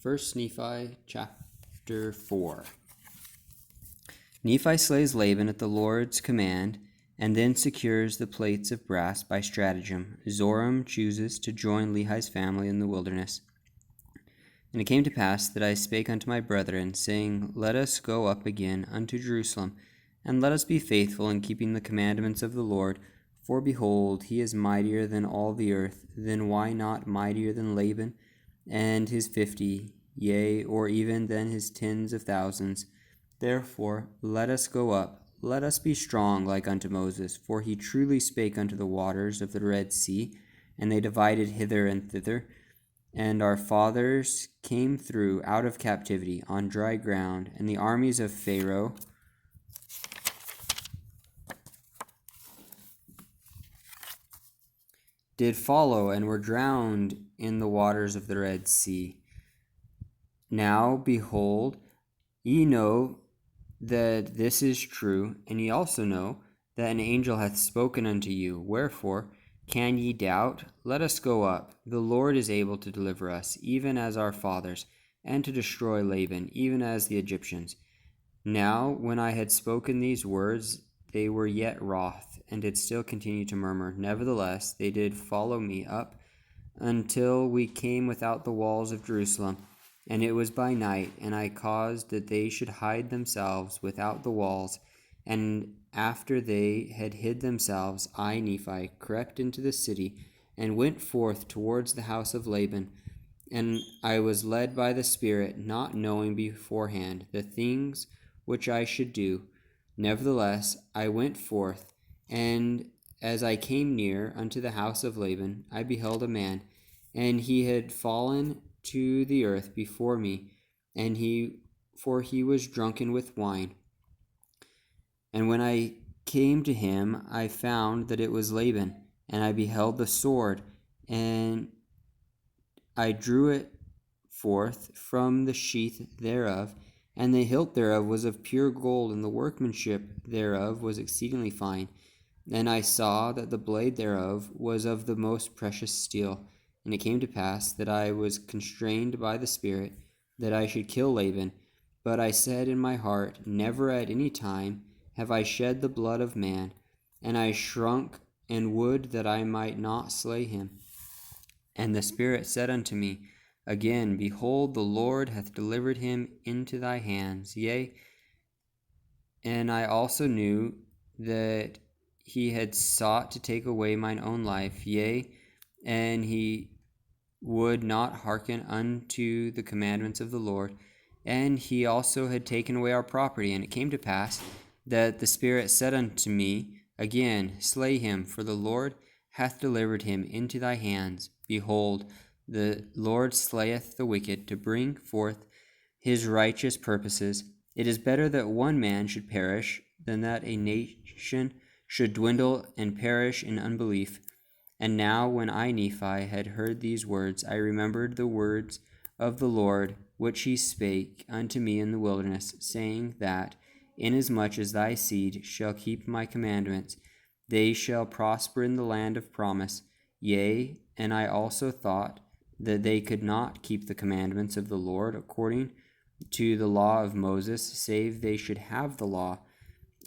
1 Nephi chapter 4. Nephi slays Laban at the Lord's command and then secures the plates of brass by stratagem. Zoram chooses to join Lehi's family in the wilderness. And it came to pass that I spake unto my brethren, saying, Let us go up again unto Jerusalem, and let us be faithful in keeping the commandments of the Lord. For behold, he is mightier than all the earth. Then why not mightier than Laban and his 50, yea, or even than his tens of thousands? Therefore let us go up, let us be strong like unto Moses, for he truly spake unto the waters of the Red Sea, and they divided hither and thither. And our fathers came through out of captivity on dry ground, and the armies of Pharaoh did follow and were drowned in the waters of the Red Sea. Now, behold, ye know that this is true, and ye also know that an angel hath spoken unto you. Wherefore can ye doubt? Let us go up. The Lord is able to deliver us, even as our fathers, and to destroy Laban, even as the Egyptians. Now, when I had spoken these words, they were yet wroth, and did still continue to murmur. Nevertheless, they did follow me up until we came without the walls of Jerusalem. And it was by night, and I caused that they should hide themselves without the walls. And after they had hid themselves, I, Nephi, crept into the city, and went forth towards the house of Laban. And I was led by the Spirit, not knowing beforehand the things which I should do. Nevertheless, I went forth, and as I came near unto the house of Laban, I beheld a man, and he had fallen to the earth before me, and he was drunken with wine. And when I came to him, I found that it was Laban, and I beheld the sword, and I drew it forth from the sheath thereof, and the hilt thereof was of pure gold, and the workmanship thereof was exceedingly fine. And I saw that the blade thereof was of the most precious steel. And it came to pass that I was constrained by the Spirit that I should kill Laban. But I said in my heart, Never at any time have I shed the blood of man. And I shrunk and would that I might not slay him. And the Spirit said unto me again, Behold, the Lord hath delivered him into thy hands. Yea, and I also knew that he had sought to take away mine own life. Yea, and he would not hearken unto the commandments of the Lord. And he also had taken away our property. And it came to pass that the Spirit said unto me again, Slay him, for the Lord hath delivered him into thy hands. Behold, the Lord slayeth the wicked to bring forth his righteous purposes. It is better that one man should perish than that a nation should dwindle and perish in unbelief. And now when I, Nephi, had heard these words, I remembered the words of the Lord, which he spake unto me in the wilderness, saying that, Inasmuch as thy seed shall keep my commandments, they shall prosper in the land of promise. Yea, and I also thought that they could not keep the commandments of the Lord according to the law of Moses, save they should have the law.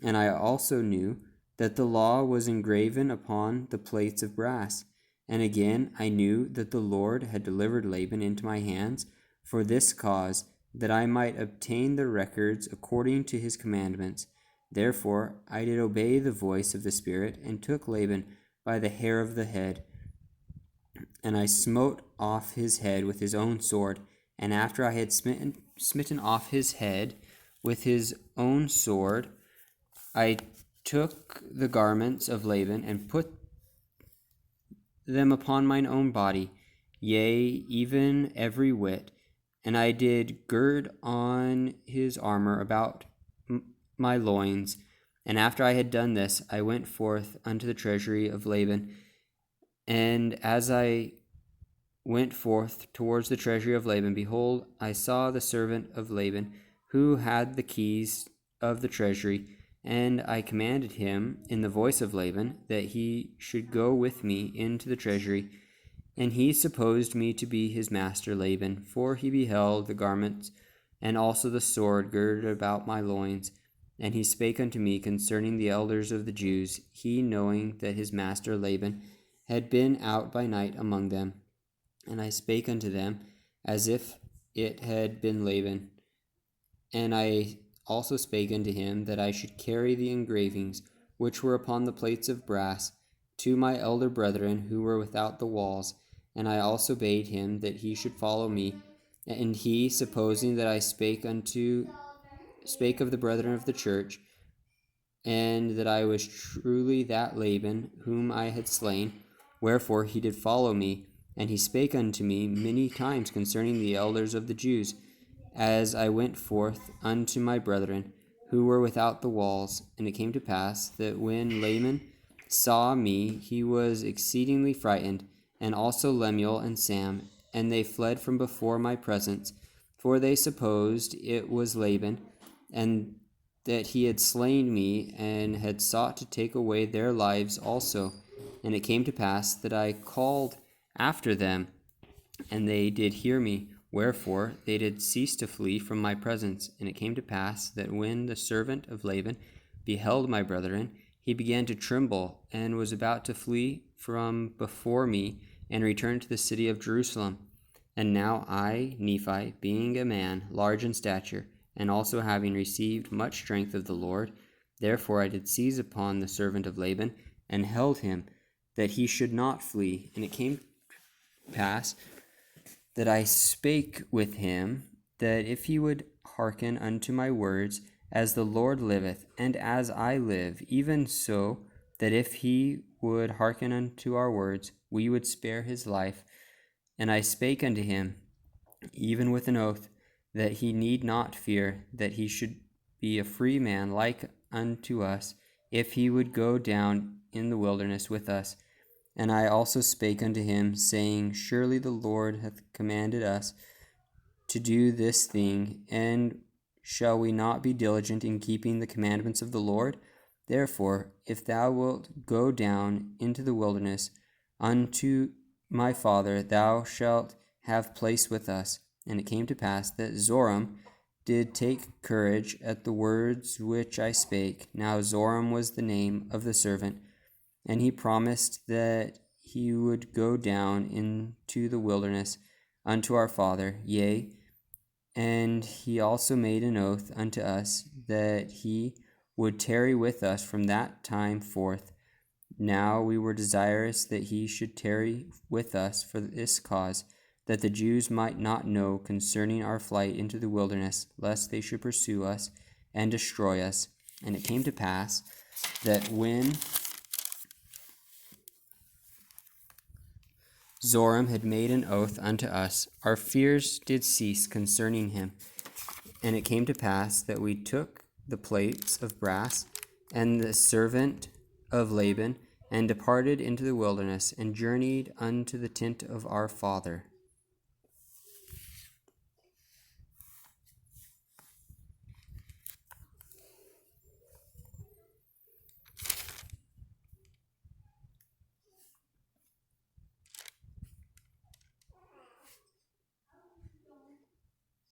And I also knew that the law was engraven upon the plates of brass. And again I knew that the Lord had delivered Laban into my hands for this cause, that I might obtain the records according to his commandments. Therefore I did obey the voice of the Spirit, and took Laban by the hair of the head. And I smote off his head with his own sword. And after I had smitten off his head with his own sword, I took the garments of Laban, and put them upon mine own body, yea, even every whit. And I did gird on his armor about my loins. And after I had done this, I went forth unto the treasury of Laban. And as I went forth towards the treasury of Laban, behold, I saw the servant of Laban, who had the keys of the treasury. And I commanded him in the voice of Laban that he should go with me into the treasury. And he supposed me to be his master Laban, for he beheld the garments and also the sword girded about my loins. And he spake unto me concerning the elders of the Jews, he knowing that his master Laban had been out by night among them. And I spake unto them as if it had been Laban. And I also spake unto him that I should carry the engravings which were upon the plates of brass to my elder brethren who were without the walls. And I also bade him that he should follow me. And he, supposing that I spake of the brethren of the church, and that I was truly that Laban whom I had slain, wherefore he did follow me. And he spake unto me many times concerning the elders of the Jews, as I went forth unto my brethren, who were without the walls. And it came to pass that when Laman saw me, he was exceedingly frightened, and also Lemuel and Sam, and they fled from before my presence, for they supposed it was Laban, and that he had slain me, and had sought to take away their lives also. And it came to pass that I called after them, and they did hear me. Wherefore they did cease to flee from my presence. And it came to pass that when the servant of Laban beheld my brethren, he began to tremble, and was about to flee from before me, and return to the city of Jerusalem. And now I, Nephi, being a man large in stature, and also having received much strength of the Lord, therefore I did seize upon the servant of Laban, and held him, that he should not flee. And it came to pass that I spake with him, that if he would hearken unto my words, as the Lord liveth, and as I live, even so, that if he would hearken unto our words, we would spare his life. And I spake unto him, even with an oath, that he need not fear, that he should be a free man like unto us, if he would go down in the wilderness with us. And I also spake unto him, saying, Surely the Lord hath commanded us to do this thing, and shall we not be diligent in keeping the commandments of the Lord? Therefore, if thou wilt go down into the wilderness unto my father, thou shalt have place with us. And it came to pass that Zoram did take courage at the words which I spake. Now Zoram was the name of the servant. And he promised that he would go down into the wilderness unto our father, yea, and he also made an oath unto us that he would tarry with us from that time forth. Now we were desirous that he should tarry with us for this cause, that the Jews might not know concerning our flight into the wilderness, lest they should pursue us and destroy us. And it came to pass that when Zoram had made an oath unto us, our fears did cease concerning him. And it came to pass that we took the plates of brass and the servant of Laban, and departed into the wilderness, and journeyed unto the tent of our father.